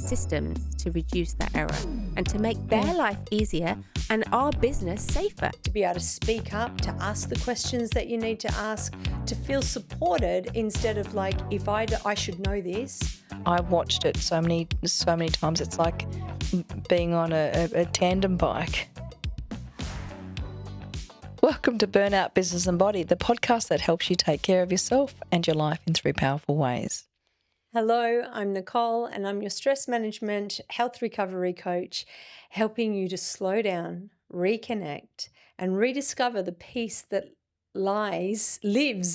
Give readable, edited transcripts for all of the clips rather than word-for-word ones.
systems to reduce that error and to make their life easier and our business safer. To be able to speak up, to ask the questions that you need to ask, to feel supported instead of like, if I should know this. I watched it so many times. It's like being on a tandem bike. Welcome to Burnout, Business and Body, the podcast that helps you take care of yourself and your life in 3 powerful ways. Hello, I'm Nicole and I'm your stress management health recovery coach, helping you to slow down, reconnect and rediscover the peace that lives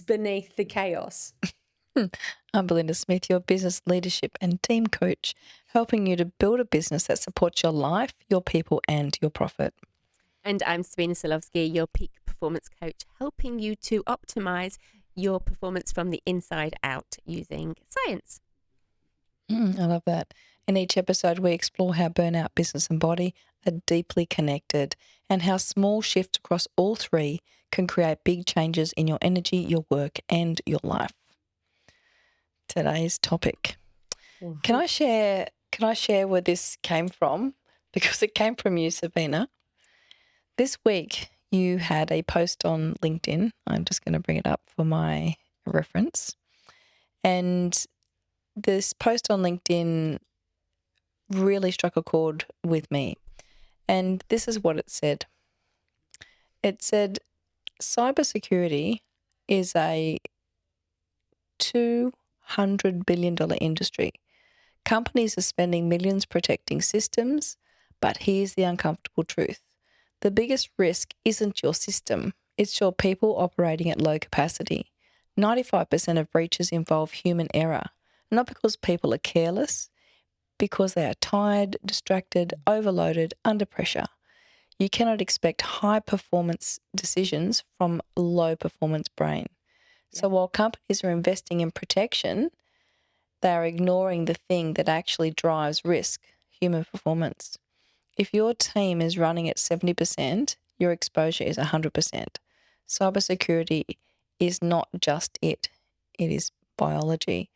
beneath the chaos. I'm Belinda Smith, your business leadership and team coach, helping you to build a business that supports your life, your people and your profit. And I'm Sabina, your peak performance coach, helping you to optimize your performance from the inside out using science. I love that. In each episode, we explore how burnout, business and body are deeply connected and how small shifts across all three can create big changes in your energy, your work and your life. Today's topic. Mm-hmm. Can I share where this came from? Because it came from you, Sabina. This week, you had a post on LinkedIn. I'm just going to bring it up for my reference. And this post on LinkedIn really struck a chord with me. And this is what it said. It said, cybersecurity is a $200 billion industry. Companies are spending millions protecting systems, but here's the uncomfortable truth. The biggest risk isn't your system, it's your people operating at low capacity. 95% of breaches involve human error, not because people are careless, because they are tired, distracted, overloaded, under pressure. You cannot expect high-performance decisions from a low-performance brain. So while companies are investing in protection, they are ignoring the thing that actually drives risk, human performance. If your team is running at 70%, your exposure is 100%. Cybersecurity is not just it is biology.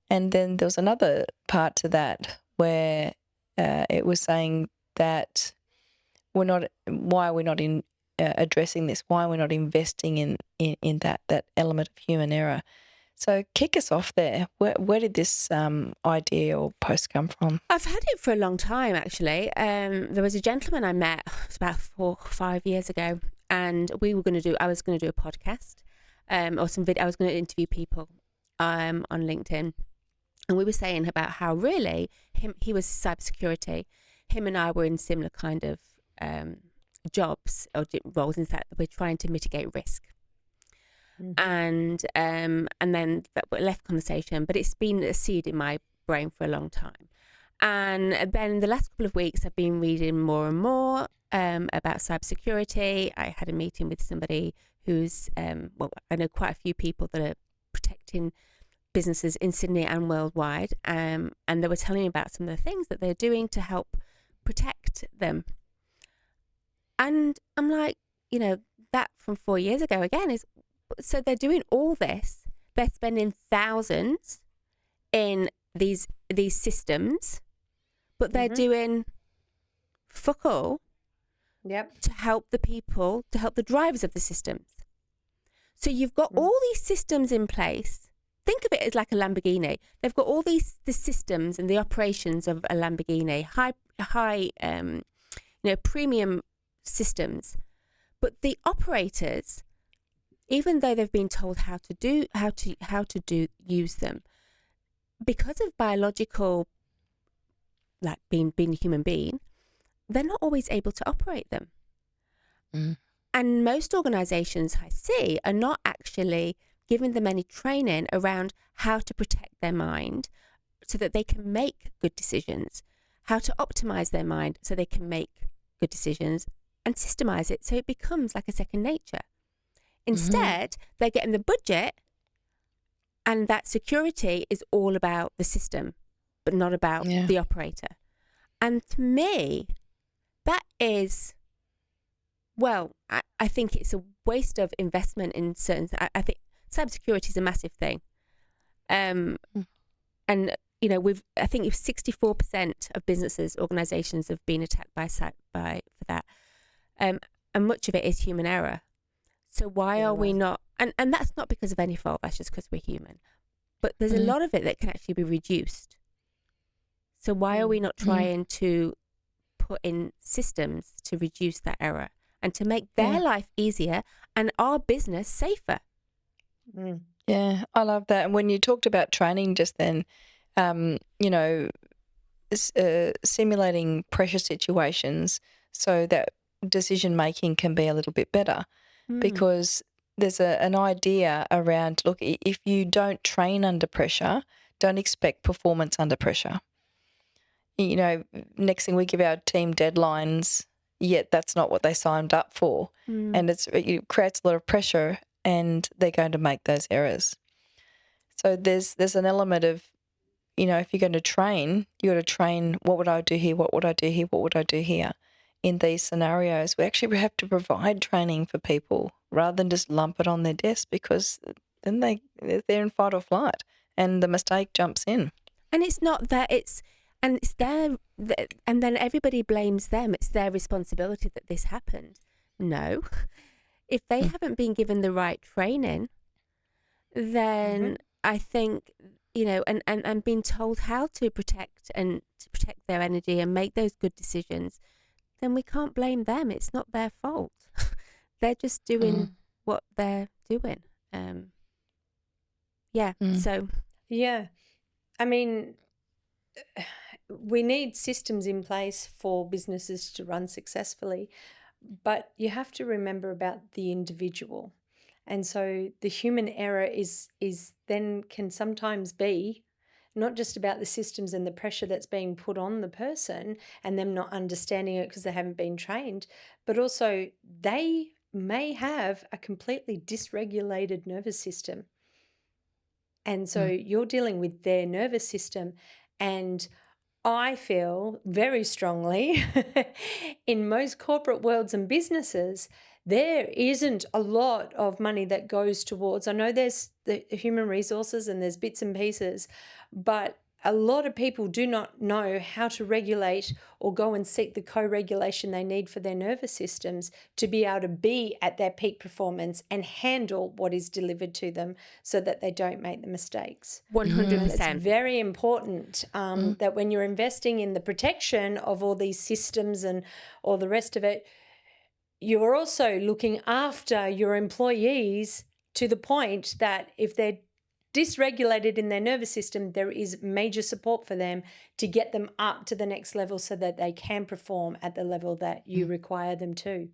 And then there was another part to that where it was saying that why we're not addressing this, why we're not investing in that element of human error. So kick us off there. Where did this idea or post come from? I've had it for a long time, actually. There was a gentleman I met, it was about 4 or 5 years ago, and I was going to do a podcast or some video. I was going to interview people on LinkedIn, and we were saying about how really he was cybersecurity. Him and I were in similar kind of jobs or roles, in fact, that we're trying to mitigate risk. Mm-hmm. And then that left conversation, but it's been a seed in my brain for a long time. And then the last couple of weeks, I've been reading more and more about cybersecurity. I had a meeting with somebody who's, I know quite a few people that are protecting businesses in Sydney and worldwide. And they were telling me about some of the things that they're doing to help protect them. And I'm like, that from 4 years ago again is, so they're doing all this. They're spending thousands in these systems, but they're doing fuck all to help the people, to help the drivers of the systems. So you've got all these systems in place. Think of it as like a Lamborghini. They've got all the systems and the operations of a Lamborghini, high premium systems, but the operators, even though they've been told how to use them, because of biological, like being a human being, they're not always able to operate them. And most organizations I see are not actually giving them any training around how to protect their mind so that they can make good decisions, how to optimize their mind so they can make good decisions, and systemize it so it becomes like a second nature. Instead, they're getting the budget, and that security is all about the system, but not about the operator. And to me, that is, I think it's a waste of investment in certain. I think cybersecurity is a massive thing, and I think if 64% of businesses, organisations have been attacked for that, and much of it is human error. So why are we not? And that's not because of any fault. That's just because we're human. But there's a lot of it that can actually be reduced. So why are we not trying to put in systems to reduce that error and to make their life easier and our business safer? Yeah, I love that. And when you talked about training just then, simulating pressure situations so that decision making can be a little bit better, because there's an idea around, look, if you don't train under pressure, don't expect performance under pressure. Next thing we give our team deadlines, yet that's not what they signed up for. And it creates a lot of pressure and they're going to make those errors. So there's an element of, if you're going to train, you got to train, what would I do here? What would I do here? What would I do here? In these scenarios, we actually have to provide training for people rather than just lump it on their desk, because then they're in fight or flight and the mistake jumps in. And it's not that it's their, and then everybody blames them. It's their responsibility that this happened. No. If they haven't been given the right training, then I think, and being told how to protect their energy and make those good decisions, then we can't blame them. It's not their fault. They're just doing what they're doing. So. Yeah. I mean, we need systems in place for businesses to run successfully, but you have to remember about the individual. And so the human error is then can sometimes be not just about the systems and the pressure that's being put on the person and them not understanding it because they haven't been trained, but also they may have a completely dysregulated nervous system. And so you're dealing with their nervous system. And I feel very strongly in most corporate worlds and businesses, there isn't a lot of money that goes towards, I know there's the human resources and there's bits and pieces, but a lot of people do not know how to regulate or go and seek the co-regulation they need for their nervous systems to be able to be at their peak performance and handle what is delivered to them so that they don't make the mistakes. 100%. It's very important that when you're investing in the protection of all these systems and all the rest of it, you're also looking after your employees to the point that if they're dysregulated in their nervous system, there is major support for them to get them up to the next level so that they can perform at the level that you require them to.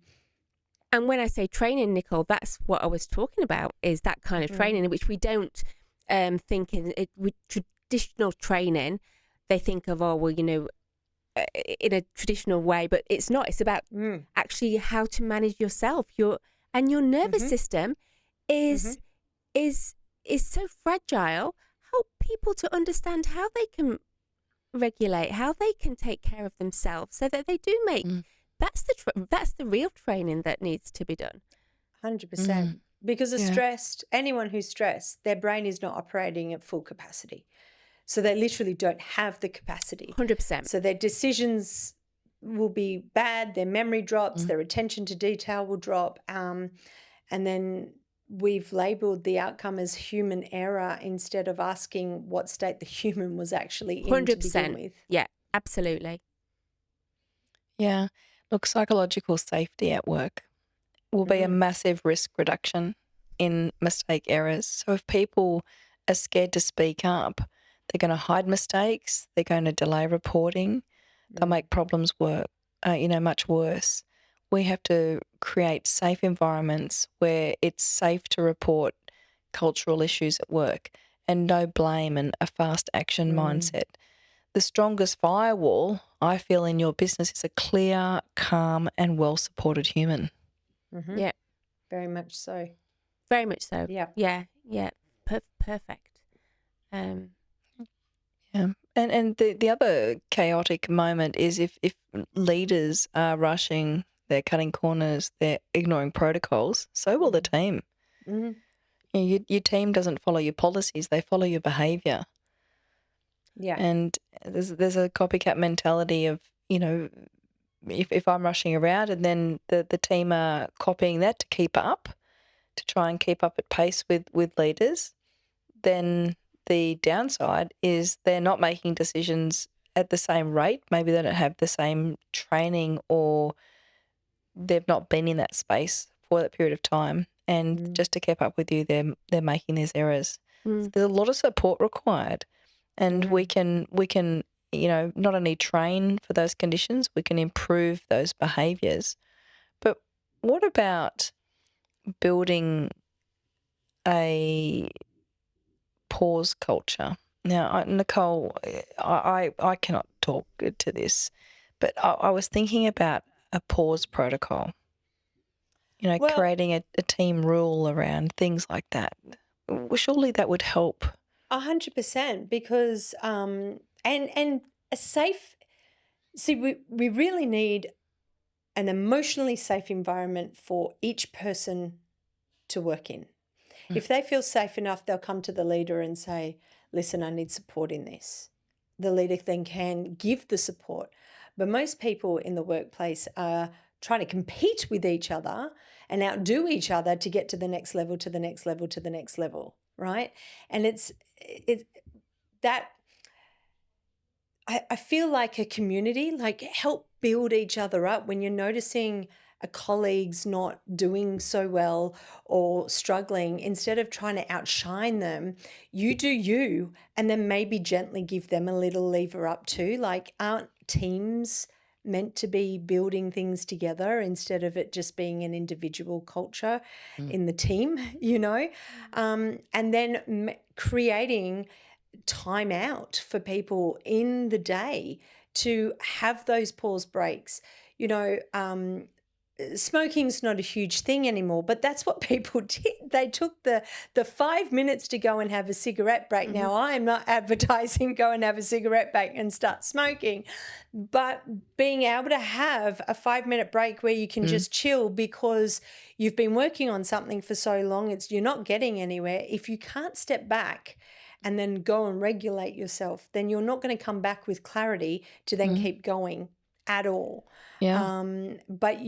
And when I say training, Nicole, that's what I was talking about, is that kind of training, which we don't think with traditional training, they think of, in a traditional way, but it's not. It's about actually how to manage yourself. Your nervous system is so fragile. Help people to understand how they can regulate, how they can take care of themselves, so that they do make. That's the real training that needs to be done. 100%. Because anyone who's stressed, their brain is not operating at full capacity. So they literally don't have the capacity. 100%. So their decisions will be bad, their memory drops, their attention to detail will drop. And then we've labelled the outcome as human error instead of asking what state the human was actually in 100%. to begin with. Yeah, absolutely. Yeah. Look, psychological safety at work will be a massive risk reduction in mistake errors. So if people are scared to speak up, they're going to hide mistakes, they're going to delay reporting, they'll make problems much worse. We have to create safe environments where it's safe to report cultural issues at work and no blame and a fast action mindset. The strongest firewall, I feel, in your business is a clear, calm and well-supported human. Yeah. Very much so. Very much so. Yeah. Yeah. Perfect. Yeah. And the other chaotic moment is if leaders are rushing, they're cutting corners, they're ignoring protocols, so will the team. Your team doesn't follow your policies, they follow your behaviour. Yeah. And there's a copycat mentality of, you know, if I'm rushing around and then the team are copying that to keep up, to try and keep up at pace with leaders, then the downside is they're not making decisions at the same rate. Maybe they don't have the same training, or they've not been in that space for that period of time. And just to keep up with you, they're making these errors. So there's a lot of support required, and we can not only train for those conditions, we can improve those behaviours. But what about building a pause culture? Now, Nicole, I cannot talk to this, but I was thinking about a pause protocol, Well, creating a team rule around things like that. Well, surely that would help. 100%, because and a safe, see, we really need an emotionally safe environment for each person to work in. If they feel safe enough, they'll come to the leader and say, listen, I need support in this. The leader then can give the support. But most people in the workplace are trying to compete with each other and outdo each other to get to the next level, to the next level, to the next level, right? And it's that I feel like a community, like, help build each other up when you're noticing a colleague's not doing so well or struggling. Instead of trying to outshine them, you do you, and then maybe gently give them a little lever up too. Like, aren't teams meant to be building things together instead of it just being an individual culture in the team, and then creating time out for people in the day to have those pause breaks. Smoking's not a huge thing anymore, but that's what people did. They took the 5 minutes to go and have a cigarette break. Now, I'm not advertising go and have a cigarette break and start smoking, but being able to have a 5-minute break where you can just chill because you've been working on something for so long, you're not getting anywhere. If you can't step back and then go and regulate yourself, then you're not going to come back with clarity to then keep going at all. Yeah. But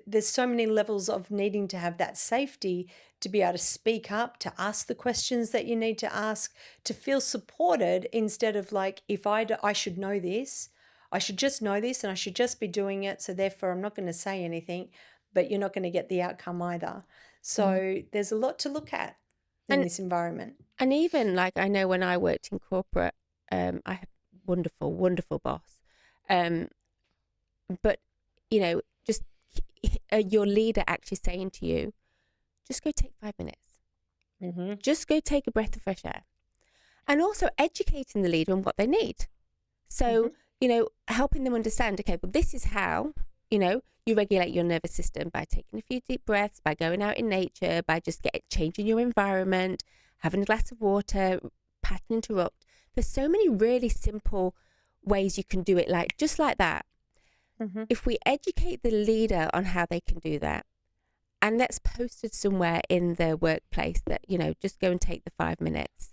there's so many levels of needing to have that safety to be able to speak up, to ask the questions that you need to ask, to feel supported, instead of like, if I should know this, I should just know this and I should just be doing it, so therefore I'm not going to say anything, but you're not going to get the outcome either. So there's a lot to look at in this environment. And even like, I know when I worked in corporate, I had wonderful, wonderful boss. But, just your leader actually saying to you, just go take 5 minutes. Just go take a breath of fresh air. And also educating the leader on what they need. So, helping them understand, okay, well, this is how, you regulate your nervous system, by taking a few deep breaths, by going out in nature, by just changing your environment, having a glass of water, pattern interrupt. There's so many really simple ways you can do it, like just like that. If we educate the leader on how they can do that, and that's posted somewhere in their workplace that, just go and take the 5 minutes,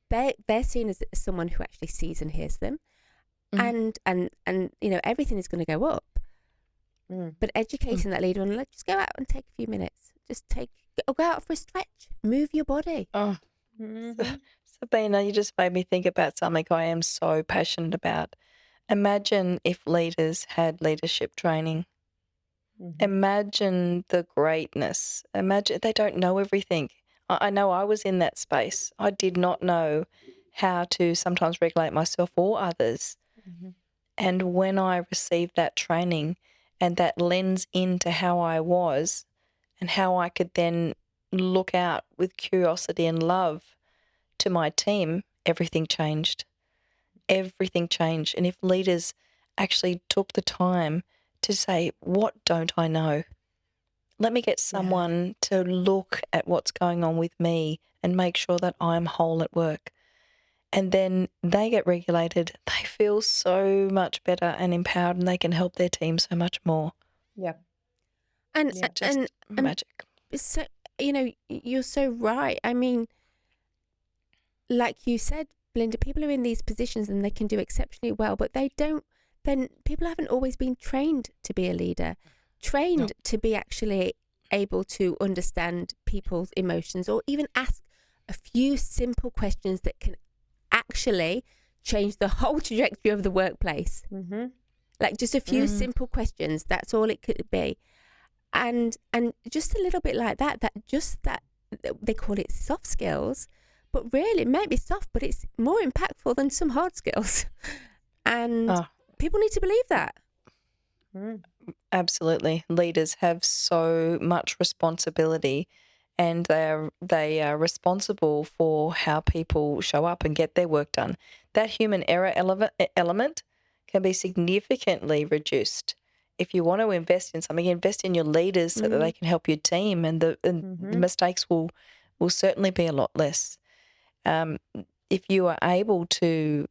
they're seen as someone who actually sees and hears them. And everything is going to go up. But educating that leader on, just go out and take a few minutes. Go out for a stretch. Move your body. Oh, Sabina, you just made me think about something I am so passionate about. Imagine if leaders had leadership training. Imagine the greatness. Imagine they don't know everything. I know I was in that space. I did not know how to sometimes regulate myself or others. And when I received that training and that lens into how I was and how I could then look out with curiosity and love to my team, everything changed. Everything changed. And if leaders actually took the time to say, what don't I know? Let me get someone to look at what's going on with me and make sure that I'm whole at work. And then they get regulated. They feel so much better and empowered, and they can help their team so much more. Yeah. And Just magic. So, you're so right. I mean, like you said, Belinda, people are in these positions and they can do exceptionally well, but they don't. Then people haven't always been trained to be a leader, trained to be actually able to understand people's emotions, or even ask a few simple questions that can actually change the whole trajectory of the workplace. Mm-hmm. Like just a few simple questions. That's all it could be, and just a little bit like that. That they call it soft skills, but really it might be soft, but it's more impactful than some hard skills, and people need to believe that. Absolutely. Leaders have so much responsibility, and they are responsible for how people show up and get their work done. That human error element can be significantly reduced. If you want to invest in something, invest in your leaders so that they can help your team, and the mistakes will certainly be a lot less. If you are able to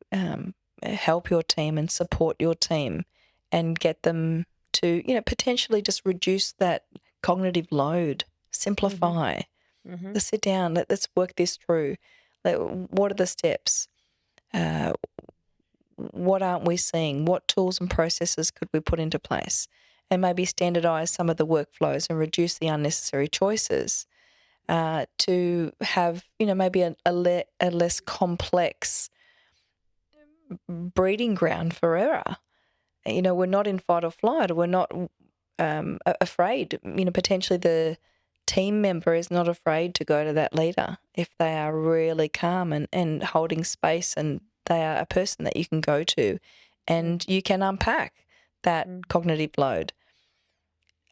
help your team and support your team and get them to, potentially just reduce that cognitive load, simplify, let's sit down, let's work this through. What are the steps? What aren't we seeing? What tools and processes could we put into place? And maybe standardize some of the workflows and reduce the unnecessary choices to have, maybe a less complex breeding ground for error. We're not in fight or flight, or we're not afraid. Potentially the team member is not afraid to go to that leader if they are really calm and holding space, and they are a person that you can go to and you can unpack that cognitive load.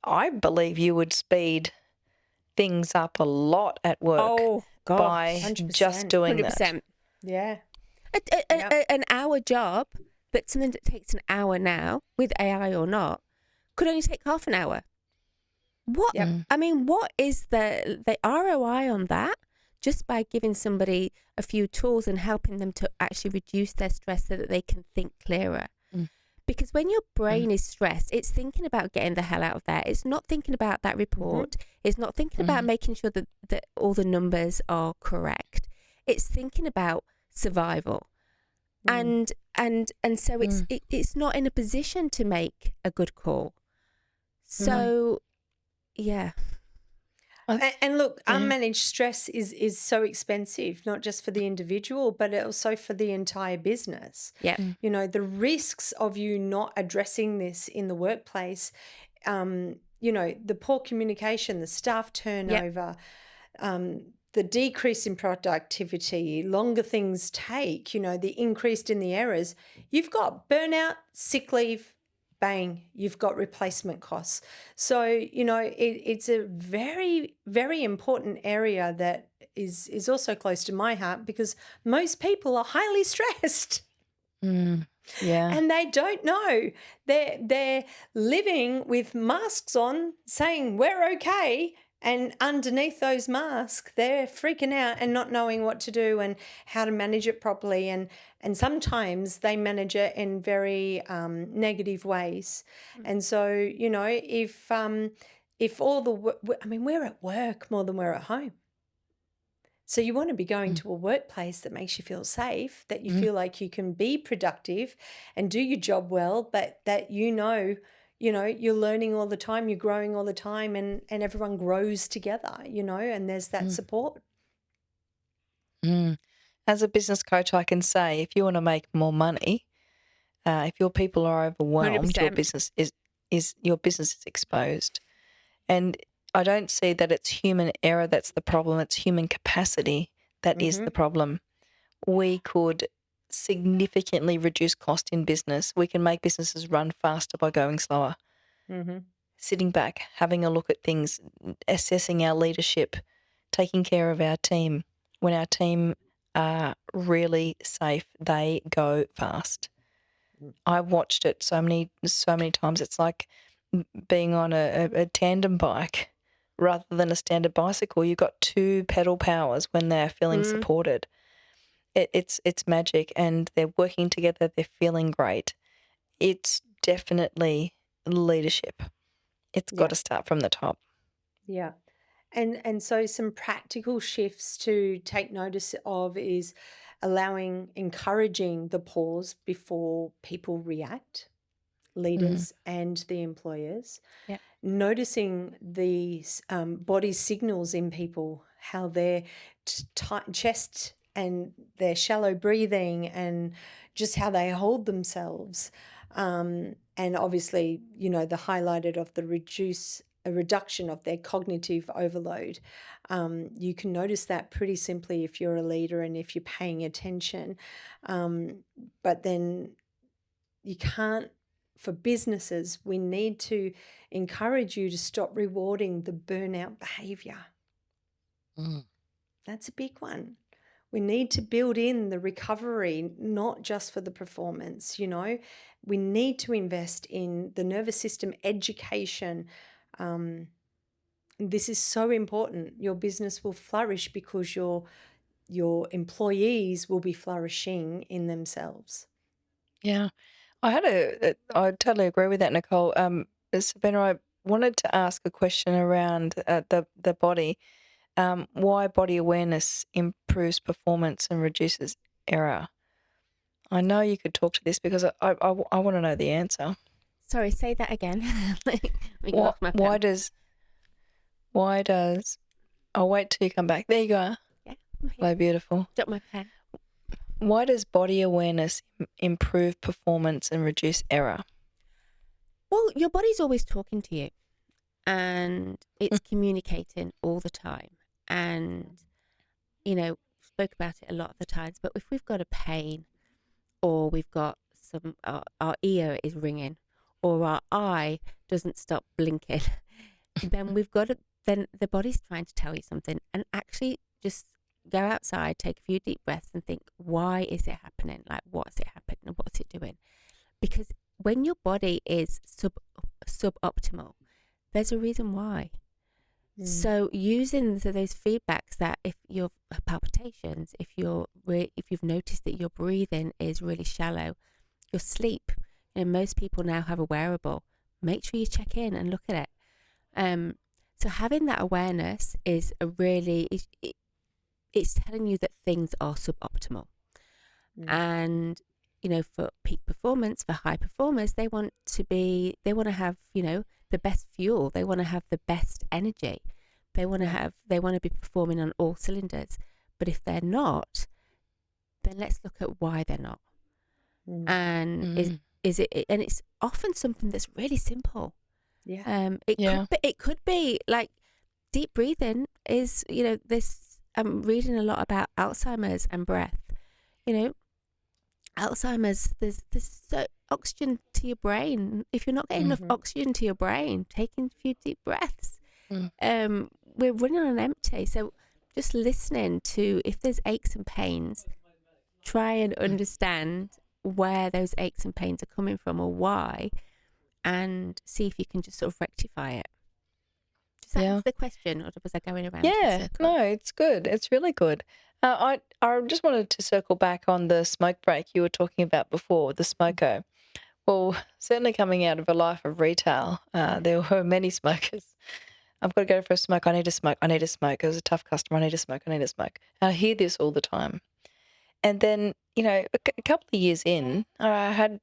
I believe you would speed things up a lot at work by 100%. just doing 100%. that. Yeah. An hour job, but something that takes an hour now, with AI or not, could only take half an hour. What? I mean, what is the ROI on that? Just by giving somebody a few tools and helping them to actually reduce their stress so that they can think clearer. Because when your brain is stressed, it's thinking about getting the hell out of there. It's not thinking about that report. It's not thinking about making sure that all the numbers are correct. It's thinking about survival. And so it's not in a position to make a good call. So, yeah. And look, unmanaged stress is so expensive, not just for the individual, but also for the entire business. Yeah. The risks of you not addressing this in the workplace, the poor communication, the staff turnover, the decrease in productivity, longer things take, the increase in the errors. You've got burnout, sick leave, bang, you've got replacement costs. So, it's a very, very important area that is also close to my heart, because most people are highly stressed. Yeah. And they don't know. They're living with masks on saying we're okay, and underneath those masks they're freaking out and not knowing what to do and how to manage it properly, and sometimes they manage it in very negative ways. And so if all we're at work more than we're at home. So you want to be going to a workplace that makes you feel safe, that you feel like you can be productive and do your job well, but that you're learning all the time, you're growing all the time, and everyone grows together, and there's that support. As a business coach, I can say, if you want to make more money, if your people are overwhelmed, 100%. your business is exposed. And I don't see that it's human error that's the problem. It's human capacity that is the problem. We could significantly reduce cost in business. We can make businesses run faster by going slower. Sitting back, having a look at things, assessing our leadership, taking care of our team. When our team are really safe, they go fast. I've watched it so many times. It's like being on a tandem bike rather than a standard bicycle. You've got two pedal powers when they're feeling supported. It's magic, and they're working together. They're feeling great. It's definitely leadership. It's got to start from the top. Yeah. And so some practical shifts to take notice of is encouraging the pause before people react, leaders and the employers. Yeah. Noticing the body signals in people, how their tight chest and their shallow breathing and just how they hold themselves. And obviously, the highlighted of the reduction of their cognitive overload. You can notice that pretty simply if you're a leader and if you're paying attention. But then you can't, for businesses, we need to encourage you to stop rewarding the burnout behavior. That's a big one. We need to build in the recovery, not just for the performance, We need to invest in the nervous system education. This is so important. Your business will flourish because your employees will be flourishing in themselves. Yeah. I totally agree with that, Nicole. Sabina, I wanted to ask a question around the body. Why body awareness improves performance and reduces error. I know you could talk to this because I want to know the answer. Sorry, say that again. Why does I'll wait till you come back. There you go. Yeah. Hello, beautiful. Drop my pen. Why does body awareness improve performance and reduce error? Well, your body's always talking to you and it's communicating all the time. And, spoke about it a lot of the times, but if we've got a pain or we've got our ear is ringing or our eye doesn't stop blinking, then then the body's trying to tell you something. And actually just go outside, take a few deep breaths and think, why is it happening? Like, what's it happening? What's it doing? Because when your body is suboptimal, there's a reason why. So using those feedbacks, that if your palpitations, if you've noticed that your breathing is really shallow, your sleep, most people now have a wearable. Make sure you check in and look at it. So having that awareness is it's telling you that things are suboptimal. And for peak performance, for high performers, they want to have the best fuel. They want to have the best energy. They want to be performing on all cylinders. But if they're not, then let's look at why they're not. And is it? And it's often something that's really simple. Yeah. It could be like deep breathing is, this. I'm reading a lot about Alzheimer's and breath. Alzheimer's, there's so oxygen to your brain. If you're not getting enough oxygen to your brain, taking a few deep breaths, we're running on empty. So just listening to, if there's aches and pains, try and understand where those aches and pains are coming from or why, and see if you can just sort of rectify it. Does that answer the question, or was I going around? Yeah, no, it's good. It's really good. I just wanted to circle back on the smoke break you were talking about before, the smoko. Well, certainly coming out of a life of retail, there were many smokers. I've got to go for a smoke. I need a smoke. I need a smoke. As a tough customer, I need a smoke. I need a smoke. And I hear this all the time. And then, a couple of years in, I had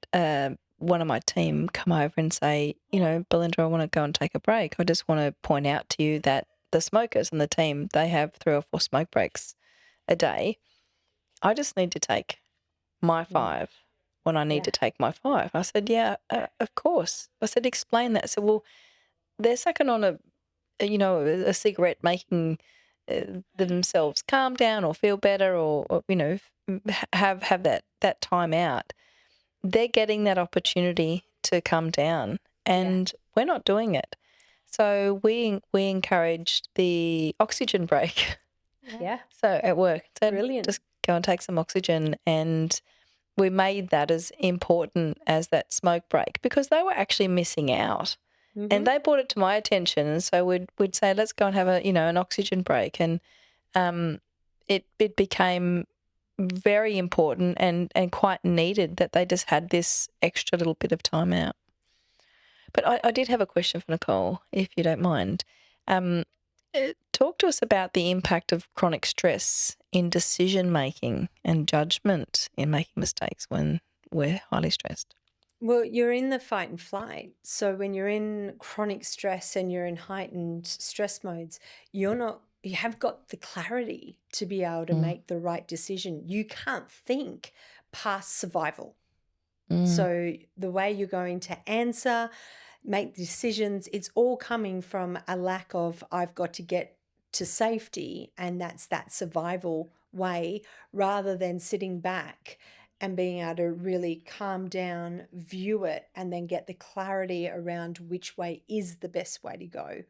one of my team come over and say, Belinda, I want to go and take a break. I just want to point out to you that the smokers and the team, they have 3 or 4 smoke breaks a day. I just need to take my 5 when I need to take my 5. I said, yeah, of course. I said, explain that. I said, well, they're sucking on a cigarette, making themselves calm down or feel better or have that time out. They're getting that opportunity to come down, and we're not doing it. So we encouraged the oxygen break. Yeah. So at work, so brilliant. Just go and take some oxygen, and we made that as important as that smoke break because they were actually missing out. And they brought it to my attention, and so we'd say, let's go and have an oxygen break, and it became very important and quite needed that they just had this extra little bit of time out. But I did have a question for Nicole, if you don't mind. Talk to us about the impact of chronic stress in decision making and judgment in making mistakes when we're highly stressed. Well, you're in the fight and flight. So when you're in chronic stress and you're in heightened stress modes, you have got the clarity to be able to Mm, make the right decision. You can't think past survival. mm, So the way you're going to answer, make decisions, it's all coming from a lack of, I've got to get to safety, and that's that survival way, rather than sitting back and being able to really calm down, view it, and then get the clarity around which way is the best way to go.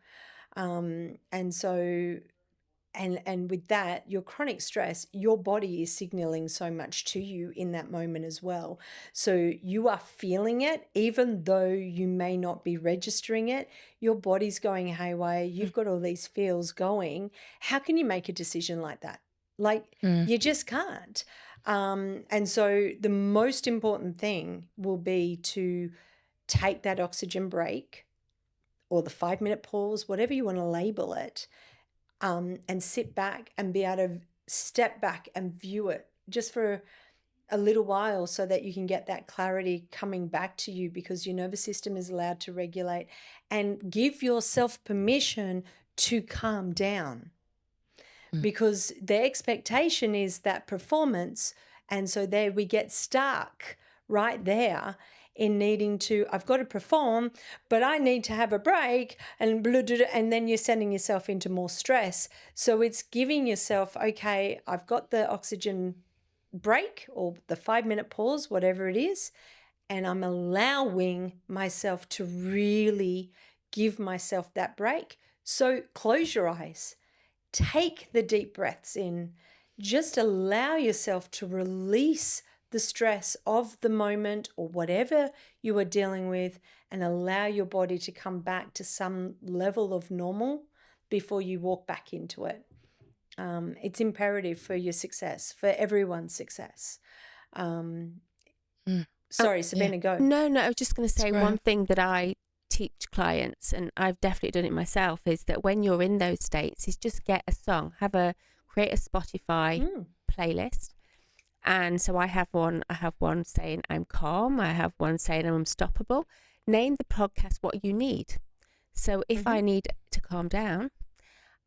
And so and with that, your chronic stress, your body is signaling so much to you in that moment as well. So you are feeling it, even though you may not be registering it. Your body's going haywire. You've got all these feels going. How can you make a decision like that? Like, mm, you just can't. And so the most important thing will be to take that oxygen break, or the 5-minute pause, whatever you want to label it, and sit back and be able to step back and view it just for a little while, so that you can get that clarity coming back to you, because your nervous system is allowed to regulate, and give yourself permission to calm down, mm. because the expectation is that performance. And so there we get stuck right there in needing to, I've got to perform, but I need to have a break, and blah, blah, blah, and then you're sending yourself into more stress. So it's giving yourself, okay, I've got the oxygen break, or the 5-minute pause, whatever it is, and I'm allowing myself to really give myself that break. So close your eyes. Take the deep breaths in. Just allow yourself to release the stress of the moment or whatever you are dealing with, and allow your body to come back to some level of normal before you walk back into it. It's imperative for your success, for everyone's success. Mm. Sorry, Yeah. Sabina, go. No, I was just going to say Sorry. one thing that I teach clients, and I've definitely done it myself, is that when you're in those states, is just get a song, create a Spotify playlist. And so I have one saying I'm calm, I have one saying I'm unstoppable. Name the podcast what you need. So if I need to calm down,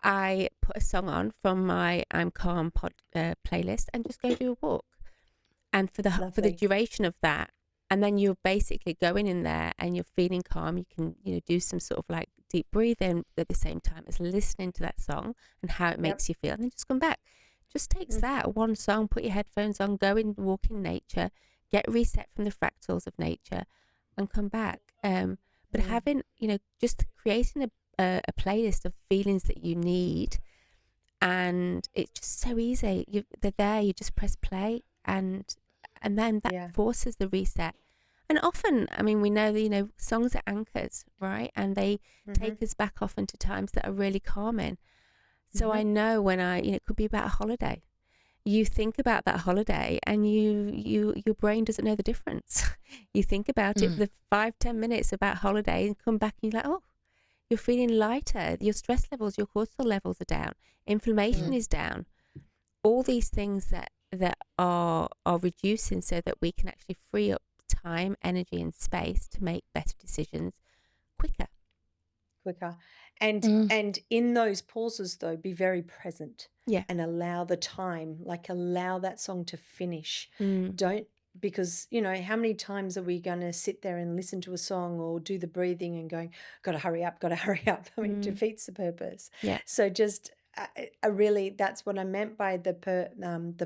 I put a song on from my I'm calm playlist and just go do a walk. And for the Lovely. duration of that, and then you're basically going in there and you're feeling calm. You can do some sort of like deep breathing at the same time as listening to that song and how it makes you feel, and then just come back. Just takes that one song, put your headphones on, go and walk in nature, get reset from the fractals of nature, and come back. But having, just creating a playlist of feelings that you need, and it's just so easy. They're there. You just press play, and then that forces the reset. And often, I mean, we know that songs are anchors, right? And they take us back often to times that are really calming. So I know when it could be about a holiday. You think about that holiday, and your brain doesn't know the difference. You think about it for the 5-10 minutes about holiday, and come back and you're like, oh, you're feeling lighter. Your stress levels, your cortisol levels are down. Inflammation is down. All these things that are reducing, so that we can actually free up time, energy, and space to make better decisions quicker. And in those pauses, though, be very present. Yeah. And allow the time, like allow that song to finish. Don't, because how many times are we going to sit there and listen to a song or do the breathing and going, gotta hurry up. I mean, it defeats the purpose. Yeah. So just really, that's what I meant by the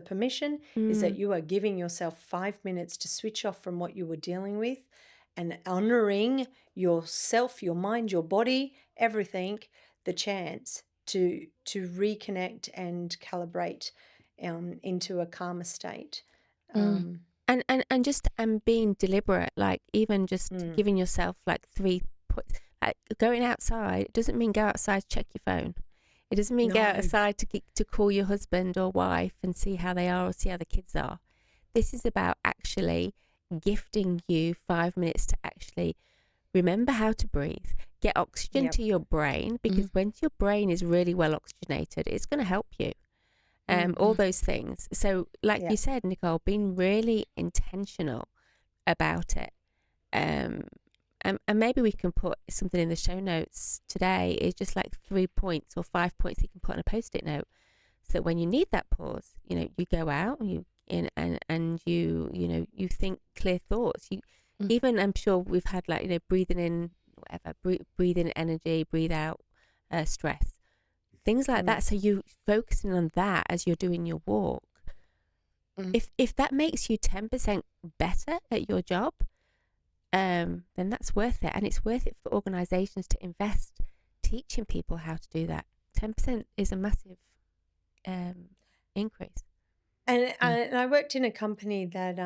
permission, is that you are giving yourself 5 minutes to switch off from what you were dealing with, and honoring yourself, your mind, your body, everything, the chance to reconnect and calibrate into a calmer state. And just being deliberate, like even just giving yourself like 3 points. Like going outside doesn't mean go outside to check your phone. It doesn't mean go outside to call your husband or wife and see how they are or see how the kids are. This is about actually gifting you 5 minutes to actually remember how to breathe, get oxygen Yep. to your brain, because when your brain is really well oxygenated, it's going to help you. All those things. So like Yeah. you said, Nicole, being really intentional about it. And maybe we can put something in the show notes today. It's just like 3 points or 5 points you can put on a Post-it note, so that when you need that pause, you go out and you think clear thoughts. Even, I'm sure we've had like, breathing in whatever, breathe in energy, breathe out stress, things like that. So you focusing on that as you're doing your walk. If that makes you 10% better at your job, then that's worth it. And it's worth it for organizations to invest teaching people how to do that. 10% is a massive increase. And I worked in a company that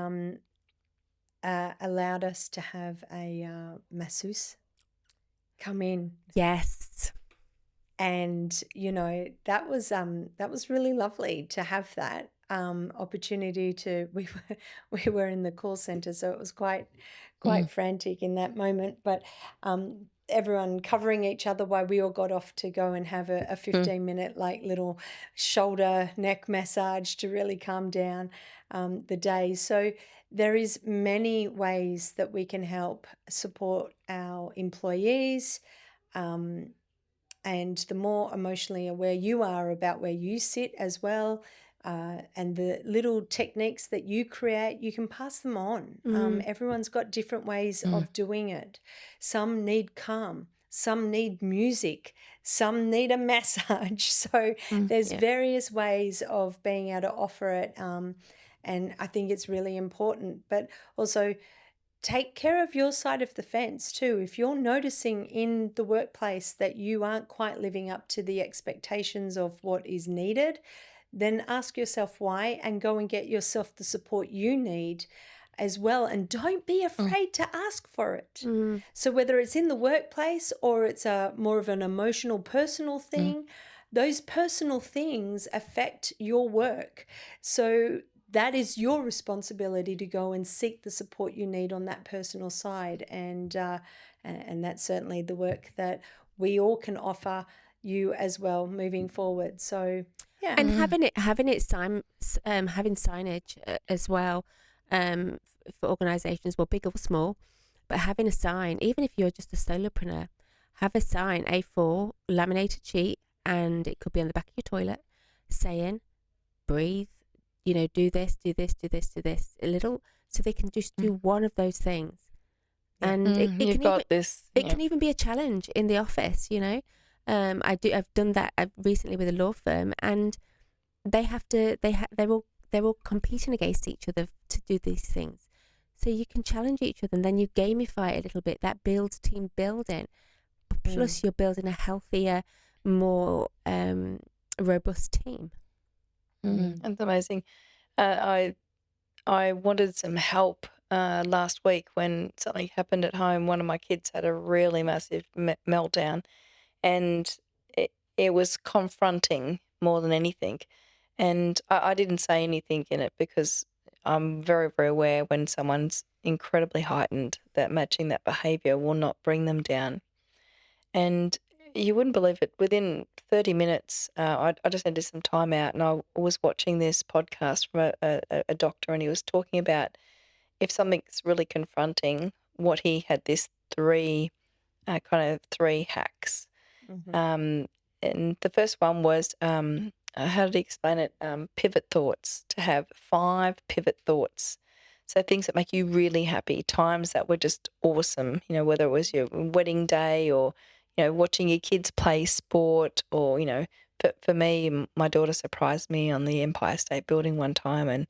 allowed us to have a masseuse come in. Yes. And that was really lovely to have that opportunity to. We were in the call center, so it was quite frantic in that moment. But everyone covering each other while we all got off to go and have a 15-minute like little shoulder neck massage to really calm down the day. So there is many ways that we can help support our employees. And the more emotionally aware you are about where you sit as well, and the little techniques that you create, you can pass them on. Everyone's got different ways of doing it. Some need calm, some need music, some need a massage. So there's various ways of being able to offer it. And I think it's really important. But also, take care of your side of the fence too. If you're noticing in the workplace that you aren't quite living up to the expectations of what is needed, then ask yourself why and go and get yourself the support you need as well. And don't be afraid to ask for it. So whether it's in the workplace or it's a more of an emotional, personal thing, those personal things affect your work. So that is your responsibility to go and seek the support you need on that personal side. And that's certainly the work that we all can offer you as well moving forward. So, yeah. And having signage as well, for organisations, well, big or small, but having a sign, even if you're just a solopreneur, have a sign, A4 laminated sheet, and it could be on the back of your toilet, saying, breathe, do this, do this, do this, do this, a little, so they can just do one of those things. And it can even be a challenge in the office. I've done that recently with a law firm, and they're all competing against each other to do these things. So you can challenge each other, and then you gamify it a little bit. That builds team building. Plus, you're building a healthier, more robust team. That's amazing. I wanted some help last week when something happened at home. One of my kids had a really massive meltdown, and it was confronting more than anything. And I didn't say anything in it because I'm very, very aware when someone's incredibly heightened that matching that behavior will not bring them down. And you wouldn't believe it. Within 30 minutes, I just needed some time out, and I was watching this podcast from a doctor, and he was talking about if something's really confronting, what he had this three hacks. And the first one was, how did he explain it? Pivot thoughts, to have 5 pivot thoughts. So things that make you really happy, times that were just awesome, whether it was your wedding day or, watching your kids play sport or, for me, my daughter surprised me on the Empire State Building one time, and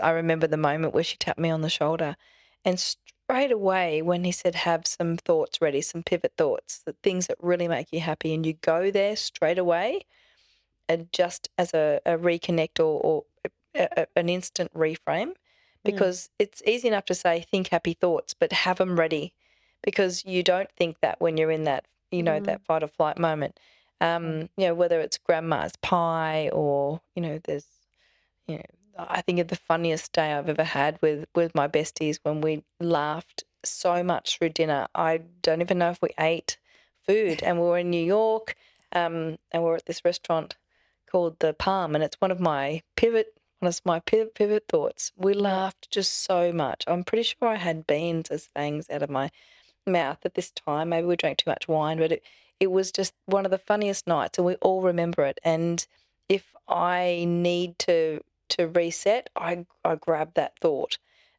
I remember the moment where she tapped me on the shoulder, and straight away when he said have some thoughts ready, some pivot thoughts, the things that really make you happy, and you go there straight away, and just as a reconnect or an instant reframe, because it's easy enough to say think happy thoughts, but have them ready, because you don't think that when you're in that that fight or flight moment. Whether it's grandma's pie or there's I think of the funniest day I've ever had with my besties when we laughed so much through dinner. I don't even know if we ate food, and we were in New York, and we were at this restaurant called the Palm, and it's one of my pivot thoughts. We laughed just so much. I'm pretty sure I had beans as fangs out of my mouth at this time. Maybe we drank too much wine, but it was just one of the funniest nights, and we all remember it. And if I need to reset, I grab that thought,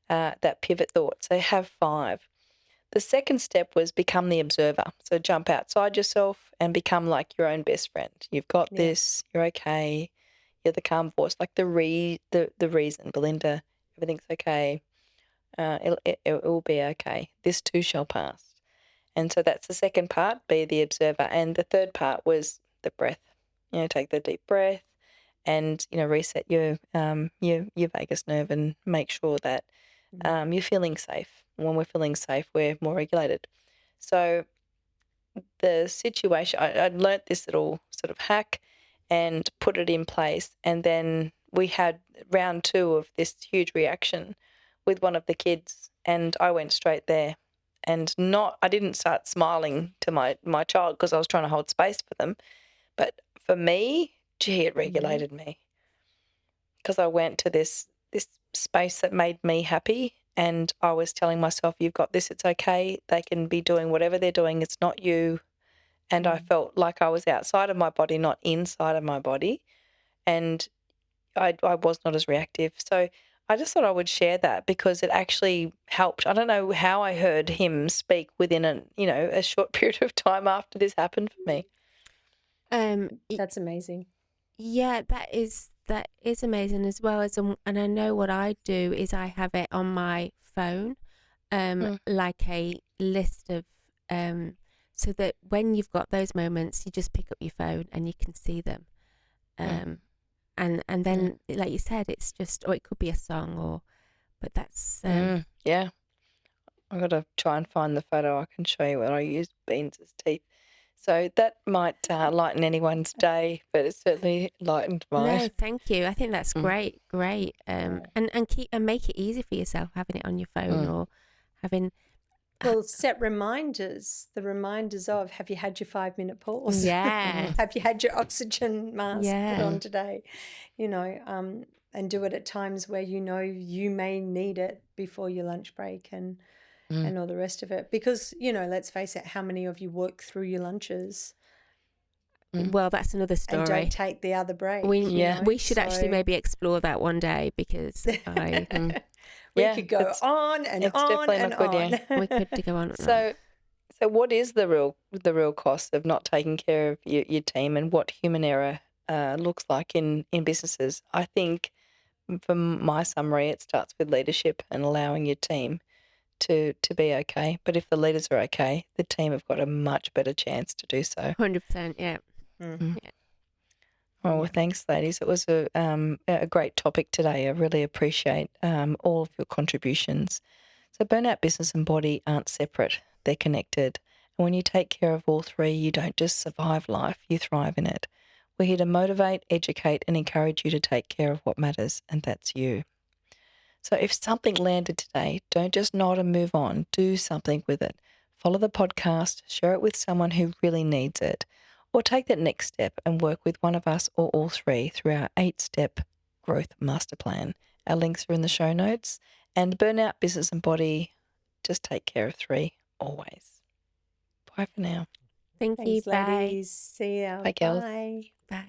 that pivot thought. So have 5. The second step was become the observer. So jump outside yourself and become like your own best friend. You've got this. You're okay. You're the calm voice, like the reason, Belinda. Everything's okay. It will be okay. This too shall pass. And so that's the second part, be the observer. And the third part was the breath. Take the deep breath and, reset your vagus nerve and make sure that you're feeling safe. When we're feeling safe, we're more regulated. So the situation, I'd learnt this little sort of hack and put it in place. And then we had round 2 of this huge reaction with one of the kids, and I went straight there. And I didn't start smiling to my child because I was trying to hold space for them. But for me, gee, it regulated me, because I went to this space that made me happy, and I was telling myself, you've got this, it's okay. They can be doing whatever they're doing. It's not you. And I felt like I was outside of my body, not inside of my body. And I was not as reactive. So I just thought I would share that because it actually helped. I don't know how I heard him speak within a short period of time after this happened for me. That's amazing. Yeah, that is amazing as well. And I know what I do is I have it on my phone, like a list of, so that when you've got those moments, you just pick up your phone and you can see them. And then, like you said, it's just, or it could be a song, but that's yeah. I've got to try and find the photo. I can show you when I used beans as teeth. So that might lighten anyone's day, but it certainly lightened mine. No, thank you. I think that's great. And make it easy for yourself having it on your phone or having. Well, set reminders. The reminders of, have you had your 5-minute pause? Yeah. Have you had your oxygen mask Yeah. put on today? And do it at times where you may need it before your lunch break and all the rest of it. Because, let's face it, how many of you work through your lunches? Well, that's another story. And don't take the other break. We should actually maybe explore that one day, because we could go on and on and on. We could go on. So what is the real cost of not taking care of your team, and what human error looks like in businesses? I think, from my summary, it starts with leadership and allowing your team to be okay. But if the leaders are okay, the team have got a much better chance to do so. 100%, yeah. Yeah. Well, thanks, ladies. It was a great topic today. I really appreciate all of your contributions. So burnout, business and body aren't separate. They're connected. And when you take care of all 3, you don't just survive life, you thrive in it. We're here to motivate, educate and encourage you to take care of what matters, and that's you. So if something landed today, don't just nod and move on. Do something with it. Follow the podcast, share it with someone who really needs it, or take that next step and work with one of us or all 3 through our 8-step growth master plan. Our links are in the show notes. And burnout, business and body, just take care of 3 always. Bye for now. Thank you. Thanks, ladies. See ya. Bye, girls. Bye. Bye.